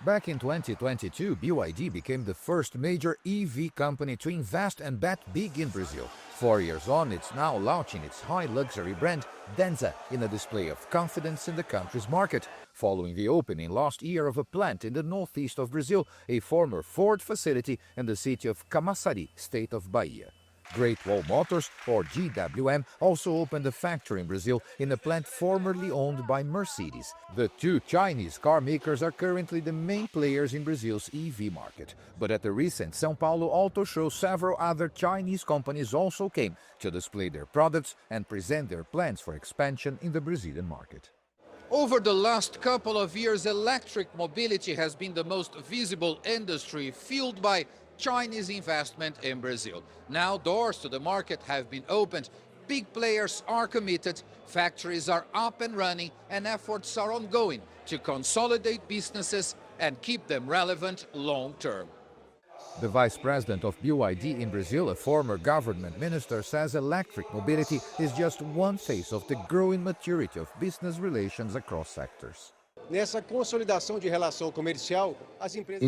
Back in 2022, BYD became the first major EV company to invest and bet big in Brazil. 4 years on, it's now launching its high-luxury brand, Denza, in a display of confidence in the country's market, following the opening last year of a plant in the northeast of Brazil, a former Ford facility in the city of Camaçari, state of Bahia. Great Wall Motors, or GWM, also opened a factory in Brazil in a plant formerly owned by Mercedes. The two Chinese car makers are currently the main players in Brazil's EV market. But at the recent São Paulo Auto Show, several other Chinese companies also came to display their products and present their plans for expansion in the Brazilian market. Over the last couple of years, electric mobility has been the most visible industry, fueled by Chinese investment in Brazil. Now doors to the market have been opened, big players are committed, factories are up and running, and efforts are ongoing to consolidate businesses and keep them relevant long term. The vice president of BYD in Brazil, a former government minister, says electric mobility is just one phase of the growing maturity of business relations across sectors. In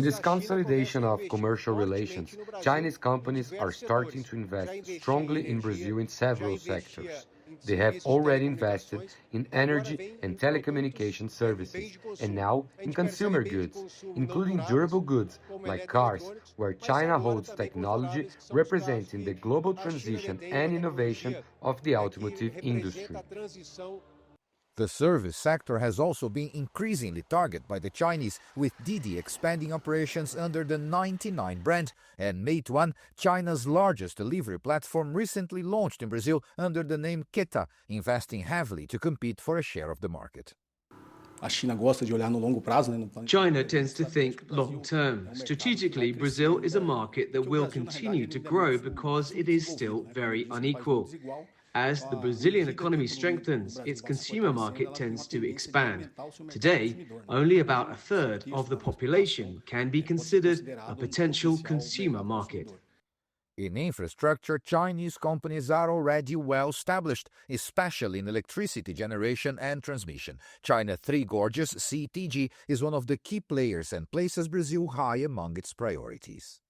this consolidation of commercial relations, Chinese companies are starting to invest strongly in Brazil in several sectors. They have already invested in energy and telecommunication services, and now in consumer goods, including durable goods like cars, where China holds technology representing the global transition and innovation of the automotive industry. The service sector has also been increasingly targeted by the Chinese, with Didi expanding operations under the 99 brand, and Meituan, China's largest delivery platform, recently launched in Brazil under the name Keta, investing heavily to compete for a share of the market. China tends to think long-term. Strategically, Brazil is a market that will continue to grow because it is still very unequal. As the Brazilian economy strengthens, its consumer market tends to expand. Today, only about a third of the population can be considered a potential consumer market. In infrastructure, Chinese companies are already well established, especially in electricity generation and transmission. China Three Gorges, CTG, is one of the key players and places Brazil high among its priorities.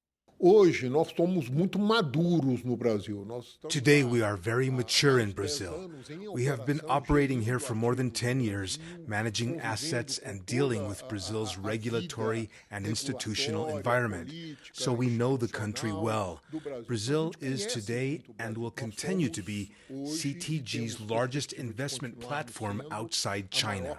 Today we are very mature in Brazil. We have been operating here for more than 10 years, managing assets and dealing with Brazil's regulatory and institutional environment. So we know the country well. Brazil is today and will continue to be CTG's largest investment platform outside China.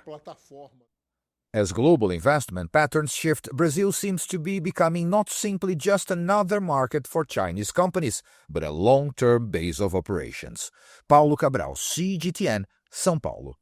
As global investment patterns shift, Brazil seems to be becoming not simply just another market for Chinese companies, but a long-term base of operations. Paulo Cabral, CGTN, São Paulo.